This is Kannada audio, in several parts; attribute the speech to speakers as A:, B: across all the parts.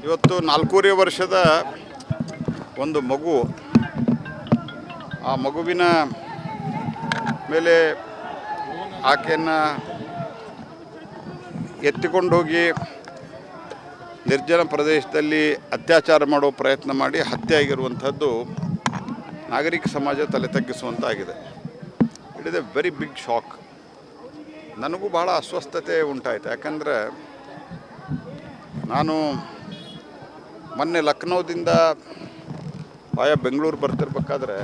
A: ಇವತ್ತು 4.5 ವರ್ಷದ ಒಂದು ಮಗು, ಆ ಮಗುವಿನ ಮೇಲೆ ಆಕೆಯನ್ನು ಎತ್ತಿಕೊಂಡು ಹೋಗಿ ನಿರ್ಜನ ಪ್ರದೇಶದಲ್ಲಿ ಅತ್ಯಾಚಾರ ಮಾಡೋ ಪ್ರಯತ್ನ ಮಾಡಿ ಹತ್ಯೆ ಆಗಿರುವಂಥದ್ದು ನಾಗರಿಕ ಸಮಾಜ ತಲೆ ತಗ್ಗಿಸುವಂತಾಗಿದೆ. It is a very big shock. ನನಗೂ ಭಾಳ ಅಸ್ವಸ್ಥತೆ ಉಂಟಾಯಿತು. ಯಾಕಂದರೆ ನಾನು ಮೊನ್ನೆ ಲಕ್ನೋದಿಂದ ಆಯಾ ಬೆಂಗಳೂರು ಬರ್ತಿರ್ಬೇಕಾದ್ರೆ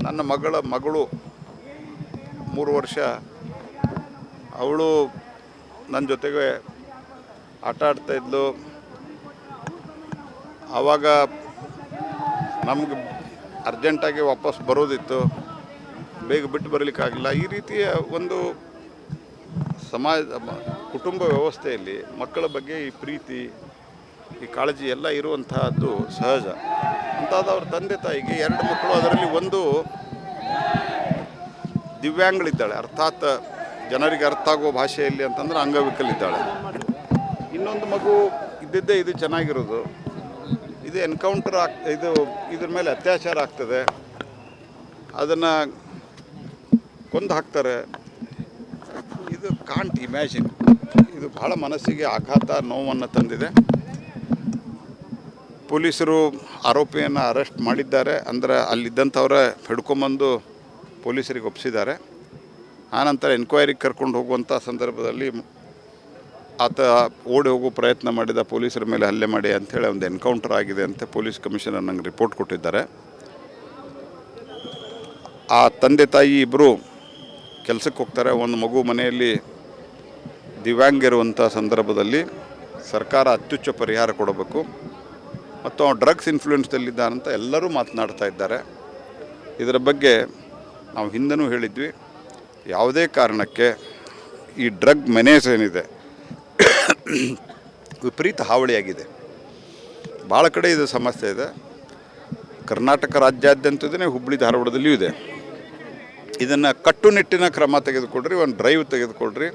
A: ನನ್ನ ಮಗಳು 3 ವರ್ಷ, ಅವಳು ನನ್ನ ಜೊತೆಗೆ ಆಟ ಆಡ್ತಾಯಿದ್ಲು. ಆವಾಗ ನಮ್ಗೆ ಅರ್ಜೆಂಟಾಗಿ ವಾಪಸ್ ಬರೋದಿತ್ತು, ಬೇಗ ಬಿಟ್ಟು ಬರಲಿಕ್ಕಾಗಲಿಲ್ಲ. ಈ ರೀತಿಯ ಒಂದು ಕುಟುಂಬ ವ್ಯವಸ್ಥೆಯಲ್ಲಿ ಮಕ್ಕಳ ಬಗ್ಗೆ ಈ ಪ್ರೀತಿ, ಈ ಕಾಳಜಿ ಎಲ್ಲ ಇರುವಂತಹದ್ದು ಸಹಜ. ಅಂಥದ್ದು ಅವ್ರ ತಂದೆ ತಾಯಿಗೆ 2 ಮಕ್ಕಳು, ಅದರಲ್ಲಿ ಒಂದು ದಿವ್ಯಾಂಗಳಿದ್ದಾಳೆ, ಅರ್ಥಾತ್ ಜನರಿಗೆ ಅರ್ಥ ಆಗೋ ಭಾಷೆಯಲ್ಲಿ ಅಂತಂದ್ರೆ ಅಂಗವಿಕಲಿದ್ದಾಳೆ. ಇನ್ನೊಂದು ಮಗು ಇದ್ದಿದ್ದೇ ಇದು ಚೆನ್ನಾಗಿರೋದು, ಇದು ಎನ್ಕೌಂಟರ್ ಇದ್ರ ಮೇಲೆ ಅತ್ಯಾಚಾರ ಆಗ್ತದೆ, ಅದನ್ನು ಕೊಂದು ಹಾಕ್ತಾರೆ. ಇದು ಕಾಂಟ್ ಇಮ್ಯಾಜಿನ್. ಇದು ಭಾಳ ಮನಸ್ಸಿಗೆ ಆಘಾತ, ನೋವನ್ನು ತಂದಿದೆ. ಪೊಲೀಸರು ಆರೋಪಿಯನ್ನು ಅರೆಸ್ಟ್ ಮಾಡಿದ್ದಾರೆ. ಅಂದರೆ ಅಲ್ಲಿದ್ದಂಥವ್ರ ಹಿಡ್ಕೊಂಬಂದು ಪೊಲೀಸರಿಗೆ ಒಪ್ಪಿಸಿದ್ದಾರೆ. ಆನಂತರ ಎನ್ಕ್ವೈರಿಗೆ ಕರ್ಕೊಂಡು ಹೋಗುವಂಥ ಸಂದರ್ಭದಲ್ಲಿ ಆತ ಓಡಿ ಹೋಗೋ ಪ್ರಯತ್ನ ಮಾಡಿದ, ಪೊಲೀಸರ ಮೇಲೆ ಹಲ್ಲೆ ಮಾಡಿ ಅಂಥೇಳಿ ಒಂದು ಎನ್ಕೌಂಟರ್ ಆಗಿದೆ ಅಂತ ಪೊಲೀಸ್ ಕಮಿಷನರ್ ನಂಗೆ ರಿಪೋರ್ಟ್ ಕೊಟ್ಟಿದ್ದಾರೆ. ಆ ತಂದೆ ತಾಯಿ ಇಬ್ಬರು ಕೆಲಸಕ್ಕೆ ಹೋಗ್ತಾರೆ. ಒಂದು ಮಗು ಮನೆಯಲ್ಲಿ ದಿವ್ಯಾಂಗ ಇರುವಂಥ ಸಂದರ್ಭದಲ್ಲಿ ಸರ್ಕಾರ ಅತ್ಯುಚ್ಚ ಪರಿಹಾರ ಕೊಡಬೇಕು ಮತ್ತು ಅವ್ನು ಡ್ರಗ್ಸ್ ಇನ್ಫ್ಲೂಯೆನ್ಸ್ದಲ್ಲಿದ್ದಾನಂತ ಎಲ್ಲರೂ ಮಾತನಾಡ್ತಾ ಇದ್ದಾರೆ. ಇದರ ಬಗ್ಗೆ ನಾವು ಹಿಂದೆನೂ ಹೇಳಿದ್ವಿ, ಯಾವುದೇ ಕಾರಣಕ್ಕೆ ಈ ಡ್ರಗ್ ಮೆನೇಸ್ ಏನಿದೆ ವಿಪರೀತ ಹಾವಳಿಯಾಗಿದೆ. ಭಾಳ ಕಡೆ ಇದು ಸಮಸ್ಯೆ ಇದೆ. ಕರ್ನಾಟಕ ರಾಜ್ಯಾದ್ಯಂತದೇ, ಹುಬ್ಬಳ್ಳಿ ಧಾರವಾಡದಲ್ಲಿಯೂ ಇದೆ. ಇದನ್ನು ಕಟ್ಟುನಿಟ್ಟಿನ ಕ್ರಮ ತೆಗೆದುಕೊಳ್ರಿ, ಒಂದು ಡ್ರೈವ್ ತೆಗೆದುಕೊಳ್ರಿ.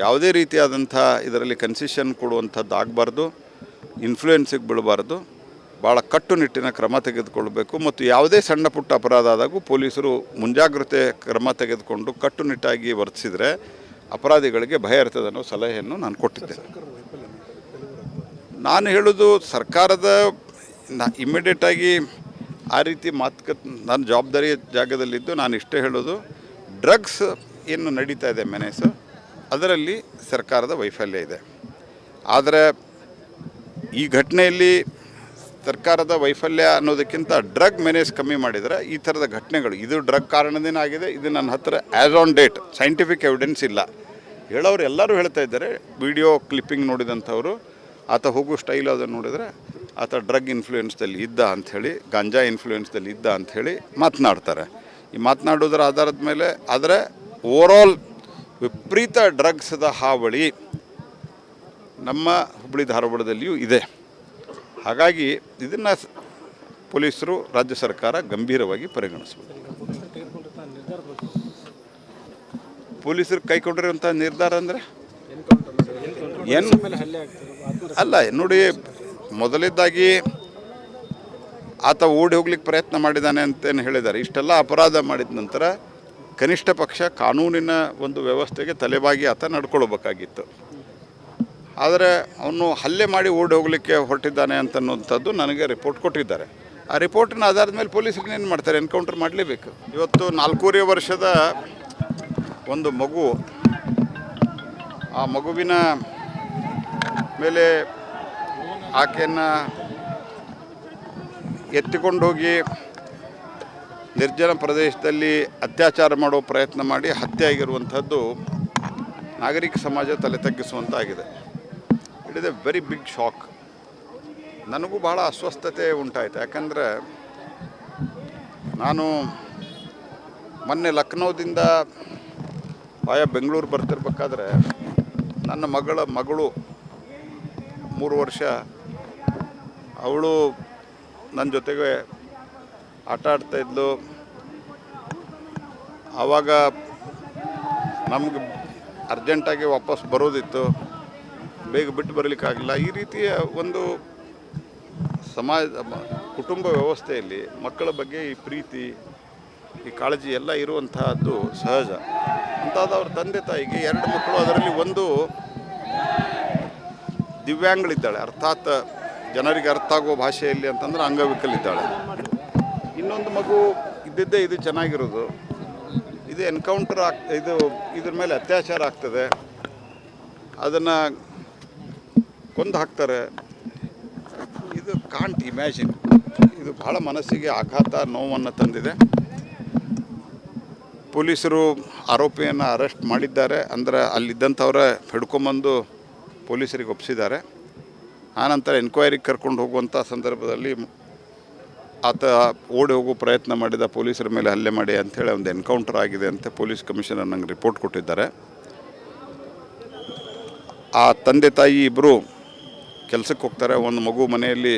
A: ಯಾವುದೇ ರೀತಿಯಾದಂಥ ಇದರಲ್ಲಿ ಕನ್ಸೆಷನ್ ಕೊಡುವಂಥದ್ದು ಆಗಬಾರ್ದು, ಇನ್ಫ್ಲೂಯೆನ್ಸಿಗೆ ಬೀಳಬಾರ್ದು. ಭಾಳ ಕಟ್ಟುನಿಟ್ಟಿನ ಕ್ರಮ ತೆಗೆದುಕೊಳ್ಬೇಕು. ಮತ್ತು ಯಾವುದೇ ಸಣ್ಣ ಪುಟ್ಟ ಅಪರಾಧ ಆದಾಗೂ ಪೊಲೀಸರು ಮುಂಜಾಗ್ರತೆ ಕ್ರಮ ತೆಗೆದುಕೊಂಡು ಕಟ್ಟುನಿಟ್ಟಾಗಿ ವರ್ತಿಸಿದರೆ ಅಪರಾಧಿಗಳಿಗೆ ಭಯ ಇರ್ತದೆ ಅನ್ನೋ ಸಲಹೆಯನ್ನು ನಾನು ಕೊಟ್ಟಿದ್ದೆ. ನಾನು ಹೇಳೋದು, ಸರ್ಕಾರದ ಇಮ್ಮಿಡಿಯೇಟಾಗಿ ಆ ರೀತಿ ನನ್ನ ಜವಾಬ್ದಾರಿ ಜಾಗದಲ್ಲಿದ್ದು ನಾನು ಇಷ್ಟೇ ಹೇಳೋದು, ಡ್ರಗ್ಸ್ ಏನು ನಡೀತಾ ಇದೆ ಮೆನೇಸು, ಅದರಲ್ಲಿ ಸರ್ಕಾರದ ವೈಫಲ್ಯ ಇದೆ. ಆದರೆ ಈ ಘಟನೆಯಲ್ಲಿ ಸರ್ಕಾರದ ವೈಫಲ್ಯ ಅನ್ನೋದಕ್ಕಿಂತ ಡ್ರಗ್ ಮೆನೇಸ್ ಕಮ್ಮಿ ಮಾಡಿದರೆ ಈ ಥರದ ಘಟನೆಗಳು, ಇದು ಡ್ರಗ್ ಕಾರಣದಿಂದ ಆಗಿದೆ. ಇದು ನನ್ನ ಹತ್ತಿರ as on date scientific evidence ಇಲ್ಲ. ಹೇಳೋರು ಎಲ್ಲರೂ ಹೇಳ್ತಾ ಇದ್ದಾರೆ. ವಿಡಿಯೋ ಕ್ಲಿಪ್ಪಿಂಗ್ ನೋಡಿದಂಥವರು, ಆತ ಹೋಗೋ ಸ್ಟೈಲ್ ಅದನ್ನು ನೋಡಿದರೆ ಆತ ಡ್ರಗ್ ಇನ್ಫ್ಲೂಯೆನ್ಸ್ದಲ್ಲಿ ಇದ್ದ ಅಂಥೇಳಿ, ಗಾಂಜಾ ಇನ್ಫ್ಲೂಯೆನ್ಸ್ದಲ್ಲಿ ಇದ್ದ ಅಂಥೇಳಿ ಮಾತನಾಡ್ತಾರೆ. ಈ ಮಾತನಾಡೋದ್ರ ಆಧಾರದ ಮೇಲೆ ಆದರೆ ಓವರಾಲ್ ವಿಪರೀತ ಡ್ರಗ್ಸ್ದ ಹಾವಳಿ ನಮ್ಮ ಹುಬ್ಬಳ್ಳಿ ಧಾರವಾಡದಲ್ಲಿಯೂ ಇದೆ. ಹಾಗಾಗಿ ಇದನ್ನು ಪೊಲೀಸರು, ರಾಜ್ಯ ಸರ್ಕಾರ ಗಂಭೀರವಾಗಿ ಪರಿಗಣಿಸಬೇಕು. ಪೊಲೀಸರು ಕೈಗೊಂಡಿರುವಂಥ ನಿರ್ಧಾರ ಅಂದರೆ ಏನು ಅಲ್ಲ ನೋಡಿ, ಮೊದಲಿದ್ದಾಗಿ ಆತ ಓಡಿ ಹೋಗ್ಲಿಕ್ಕೆ ಪ್ರಯತ್ನ ಮಾಡಿದ್ದಾನೆ ಅಂತೇನು ಹೇಳಿದ್ದಾರೆ. ಇಷ್ಟೆಲ್ಲ ಅಪರಾಧ ಮಾಡಿದ ನಂತರ ಕನಿಷ್ಠ ಪಕ್ಷ ಕಾನೂನಿನ ಒಂದು ವ್ಯವಸ್ಥೆಗೆ ತಲೆಬಾಗಿ ಆತ ನಡ್ಕೊಳ್ಬೇಕಾಗಿತ್ತು. ಆದರೆ ಅವನು ಹಲ್ಲೆ ಮಾಡಿ ಓಡಿ ಹೋಗಲಿಕ್ಕೆ ಹೊರಟಿದ್ದಾನೆ ಅಂತನ್ನುವಂಥದ್ದು ನನಗೆ ರಿಪೋರ್ಟ್ ಕೊಟ್ಟಿದ್ದಾರೆ. ಆ ರಿಪೋರ್ಟಿನ ಆಧಾರದ ಮೇಲೆ ಪೊಲೀಸರಿಗೆ ಏನು ಮಾಡ್ತಾರೆ, ಎನ್ಕೌಂಟರ್ ಮಾಡಲೇಬೇಕು. ಇವತ್ತು 4.5 ವರ್ಷದ ಒಂದು ಮಗು, ಆ ಮಗುವಿನ ಮೇಲೆ ಆಕೆಯನ್ನು ಎತ್ತಿಕೊಂಡು ಹೋಗಿ ನಿರ್ಜನ ಪ್ರದೇಶದಲ್ಲಿ ಅತ್ಯಾಚಾರ ಮಾಡೋ ಪ್ರಯತ್ನ ಮಾಡಿ ಹತ್ಯೆ ಆಗಿರುವಂಥದ್ದು ನಾಗರಿಕ ಸಮಾಜ ತಲೆ ತಗ್ಗಿಸುವಂತಾಗಿದೆ. It is a very big shock. ನನಗೂ ಭಾಳ ಅಸ್ವಸ್ಥತೆ ಉಂಟಾಯಿತು. ಯಾಕಂದರೆ ನಾನು ಮೊನ್ನೆ ಲಕ್ನೋದಿಂದ ಆಯಾ ಬೆಂಗಳೂರು ಬರ್ತಿರ್ಬೇಕಾದ್ರೆ ನನ್ನ ಮಗಳು 3 ವರ್ಷ, ಅವಳು ನನ್ನ ಜೊತೆಗೆ ಆಟ ಆಡ್ತಾಯಿದ್ಲು. ಆವಾಗ ನಮ್ಗೆ ಅರ್ಜೆಂಟಾಗಿ ವಾಪಸ್ ಬರೋದಿತ್ತು, ಬೇಗ ಬಿಟ್ಟು ಬರಲಿಕ್ಕಾಗಲಿಲ್ಲ. ಈ ರೀತಿಯ ಒಂದು ಕುಟುಂಬ ವ್ಯವಸ್ಥೆಯಲ್ಲಿ ಮಕ್ಕಳ ಬಗ್ಗೆ ಈ ಪ್ರೀತಿ ಈ ಕಾಳಜಿ ಎಲ್ಲ ಇರುವಂತಹದ್ದು ಸಹಜ. ಅಂಥದ್ದು ಅವ್ರ ತಂದೆ ತಾಯಿಗೆ 2 ಮಕ್ಕಳು, ಅದರಲ್ಲಿ ಒಂದು ದಿವ್ಯಾಂಗಳಿದ್ದಾಳೆ, ಅರ್ಥಾತ್ ಜನರಿಗೆ ಅರ್ಥ ಆಗೋ ಭಾಷೆಯಲ್ಲಿ ಅಂತಂದ್ರೆ ಅಂಗವಿಕಲಿದ್ದಾಳೆ. ಇನ್ನೊಂದು ಮಗು ಇದ್ದಿದ್ದೇ ಇದು ಚೆನ್ನಾಗಿರೋದು, ಇದು ಎನ್ಕೌಂಟರ್ ಇದ್ರ ಮೇಲೆ ಅತ್ಯಾಚಾರ ಆಗ್ತದೆ, ಅದನ್ನು ಕೊಂದು ಹಾಕ್ತಾರೆ. ಇದು ಕಾಂಟ್ ಇಮ್ಯಾಜಿನ್. ಇದು ಬಹಳ ಮನಸ್ಸಿಗೆ ಆಘಾತ, ನೋವನ್ನು ತಂದಿದೆ. ಪೊಲೀಸರು ಆರೋಪಿಯನ್ನು ಅರೆಸ್ಟ್ ಮಾಡಿದ್ದಾರೆ, ಅಂದರೆ ಅಲ್ಲಿದ್ದಂಥವ್ರ ಹಿಡ್ಕೊಂಬಂದು ಪೊಲೀಸರಿಗೆ ಒಪ್ಪಿಸಿದ್ದಾರೆ. ಆನಂತರ ಎನ್ಕ್ವೈರಿಗೆ ಕರ್ಕೊಂಡು ಹೋಗುವಂಥ ಸಂದರ್ಭದಲ್ಲಿ ಆತ ಓಡಿ ಹೋಗೋ ಪ್ರಯತ್ನ ಮಾಡಿದ, ಪೊಲೀಸರ ಮೇಲೆ ಹಲ್ಲೆ ಮಾಡಿ ಅಂಥೇಳಿ ಒಂದು ಎನ್ಕೌಂಟರ್ ಆಗಿದೆ ಅಂತ ಪೊಲೀಸ್ ಕಮಿಷನರ್ ನಂಗೆ ರಿಪೋರ್ಟ್ ಕೊಟ್ಟಿದ್ದಾರೆ. ಆ ತಂದೆ ತಾಯಿ ಇಬ್ಬರು ಕೆಲಸಕ್ಕೆ ಹೋಗ್ತಾರೆ. ಒಂದು ಮಗು ಮನೆಯಲ್ಲಿ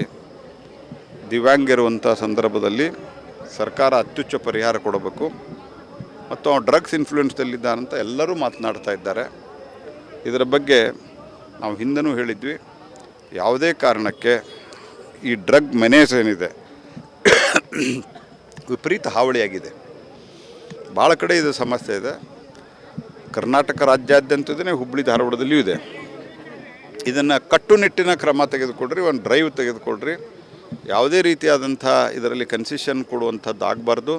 A: ದಿವ್ಯಾಂಗ ಇರುವಂಥ ಸಂದರ್ಭದಲ್ಲಿ ಸರ್ಕಾರ ಅತ್ಯುಚ್ಚ ಪರಿಹಾರ ಕೊಡಬೇಕು ಮತ್ತು ಅವ್ನು ಡ್ರಗ್ಸ್ ಇನ್ಫ್ಲೂಯೆನ್ಸ್ದಲ್ಲಿದ್ದಾನಂತ ಎಲ್ಲರೂ ಮಾತನಾಡ್ತಾ ಇದ್ದಾರೆ. ಇದರ ಬಗ್ಗೆ ನಾವು ಹಿಂದೆನೂ ಹೇಳಿದ್ವಿ, ಯಾವುದೇ ಕಾರಣಕ್ಕೆ ಈ ಡ್ರಗ್ ಮೆನೇಸ್ ಏನಿದೆ ವಿಪರೀತ ಹಾವಳಿಯಾಗಿದೆ. ಭಾಳ ಕಡೆ ಇದು ಸಮಸ್ಯೆ ಇದೆ. ಕರ್ನಾಟಕ ರಾಜ್ಯಾದ್ಯಂತದೇ, ಹುಬ್ಬಳ್ಳಿ ಧಾರವಾಡದಲ್ಲಿಯೂ ಇದೆ. ಇದನ್ನು ಕಟ್ಟುನಿಟ್ಟಿನ ಕ್ರಮ ತೆಗೆದುಕೊಡ್ರಿ, ಒಂದು ಡ್ರೈವ್ ತೆಗೆದುಕೊಡ್ರಿ. ಯಾವುದೇ ರೀತಿಯಾದಂಥ ಇದರಲ್ಲಿ ಕನ್ಸೆಷನ್ ಕೊಡುವಂಥದ್ದು ಆಗಬಾರ್ದು,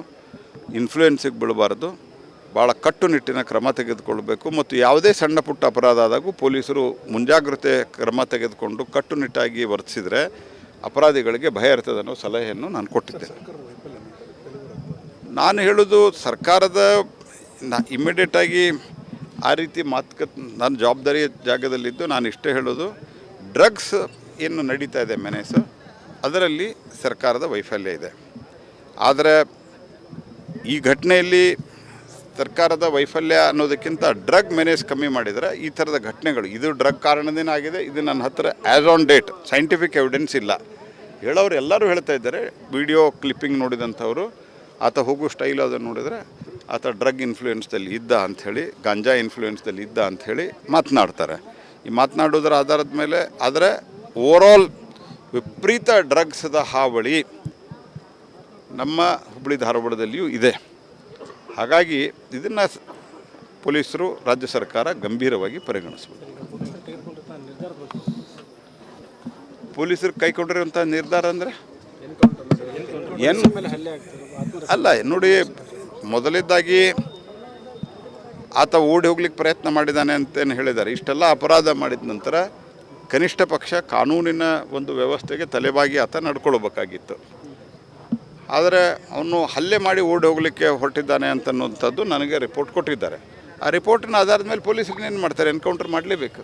A: ಇನ್ಫ್ಲೂಯೆನ್ಸಿಗೆ ಬೀಳಬಾರ್ದು. ಭಾಳ ಕಟ್ಟುನಿಟ್ಟಿನ ಕ್ರಮ ತೆಗೆದುಕೊಳ್ಬೇಕು ಮತ್ತು ಯಾವುದೇ ಸಣ್ಣ ಪುಟ್ಟ ಅಪರಾಧ ಆದಾಗೂ ಪೊಲೀಸರು ಮುಂಜಾಗ್ರತೆ ಕ್ರಮ ತೆಗೆದುಕೊಂಡು ಕಟ್ಟುನಿಟ್ಟಾಗಿ ವರ್ತಿಸಿದರೆ ಅಪರಾಧಿಗಳಿಗೆ ಭಯ ಇರ್ತದೆ ಅನ್ನೋ ಸಲಹೆಯನ್ನು ನಾನು ಕೊಟ್ಟಿದ್ದೆ. ನಾನು ಹೇಳೋದು, ಸರ್ಕಾರದ ಇಮ್ಮಿಡಿಯೇಟಾಗಿ ಆ ರೀತಿ ನನ್ನ ಜವಾಬ್ದಾರಿ ಜಾಗದಲ್ಲಿದ್ದು ನಾನು ಇಷ್ಟೇ ಹೇಳೋದು, ಡ್ರಗ್ಸ್ ಏನು ನಡೀತಾ ಇದೆ ಮೆನೇಸು, ಅದರಲ್ಲಿ ಸರ್ಕಾರದ ವೈಫಲ್ಯ ಇದೆ. ಆದರೆ ಈ ಘಟನೆಯಲ್ಲಿ ಸರ್ಕಾರದ ವೈಫಲ್ಯ ಅನ್ನೋದಕ್ಕಿಂತ ಡ್ರಗ್ ಮೆನೇಸ್ ಕಮ್ಮಿ ಮಾಡಿದರೆ ಈ ಥರದ ಘಟನೆಗಳು, ಇದು ಡ್ರಗ್ ಕಾರಣದಿಂದ ಆಗಿದೆ, ಇದು ನನ್ನ ಹತ್ತಿರ as on date scientific evidence ಇಲ್ಲ. ಹೇಳೋರು ಎಲ್ಲರೂ ಹೇಳ್ತಾ ಇದ್ದಾರೆ. ವಿಡಿಯೋ ಕ್ಲಿಪ್ಪಿಂಗ್ ನೋಡಿದಂಥವರು, ಆತ ಹೋಗೋ ಸ್ಟೈಲ್ ಅದನ್ನು ನೋಡಿದರೆ ಆತ ಡ್ರಗ್ ಇನ್ಫ್ಲೂಯೆನ್ಸ್ದಲ್ಲಿ ಇದ್ದ ಅಂಥೇಳಿ, ಗಾಂಜಾ ಇನ್ಫ್ಲೂಯೆನ್ಸ್ದಲ್ಲಿ ಇದ್ದ ಅಂಥೇಳಿ ಮಾತನಾಡ್ತಾರೆ. ಈ ಮಾತನಾಡೋದ್ರ ಆಧಾರದ ಮೇಲೆ, ಆದರೆ ಓವರಾಲ್ ವಿಪರೀತ ಡ್ರಗ್ಸ್ದ ಹಾವಳಿ ನಮ್ಮ ಹುಬ್ಬಳ್ಳಿ ಧಾರವಾಡದಲ್ಲಿಯೂ ಇದೆ. ಹಾಗಾಗಿ ಇದನ್ನು ಪೊಲೀಸರು, ರಾಜ್ಯ ಸರ್ಕಾರ ಗಂಭೀರವಾಗಿ ಪರಿಗಣಿಸಬೇಕು. ಪೊಲೀಸರು ಕೈಗೊಂಡಿರುವಂಥ ನಿರ್ಧಾರ ಅಂದರೆ ಏನು ಅಲ್ಲ ನೋಡಿ, ಮೊದಲಿದ್ದಾಗಿ ಆತ ಓಡಿ ಹೋಗ್ಲಿಕ್ಕೆ ಪ್ರಯತ್ನ ಮಾಡಿದ್ದಾನೆ ಅಂತೇನು ಹೇಳಿದ್ದಾರೆ. ಇಷ್ಟೆಲ್ಲ ಅಪರಾಧ ಮಾಡಿದ ನಂತರ ಕನಿಷ್ಠ ಪಕ್ಷ ಕಾನೂನಿನ ಒಂದು ವ್ಯವಸ್ಥೆಗೆ ತಲೆಬಾಗಿ ಆತ ನಡ್ಕೊಳ್ಬೇಕಾಗಿತ್ತು. ಆದರೆ ಅವನು ಹಲ್ಲೆ ಮಾಡಿ ಓಡಿ ಹೋಗಲಿಕ್ಕೆ ಹೊರಟಿದ್ದಾನೆ ಅಂತನ್ನುವಂಥದ್ದು ನನಗೆ ರಿಪೋರ್ಟ್ ಕೊಟ್ಟಿದ್ದಾರೆ. ಆ ರಿಪೋರ್ಟಿನ ಆಧಾರದ ಮೇಲೆ ಪೊಲೀಸರು ಏನು ಮಾಡ್ತಾರೆ, ಎನ್ಕೌಂಟರ್ ಮಾಡಲೇಬೇಕು.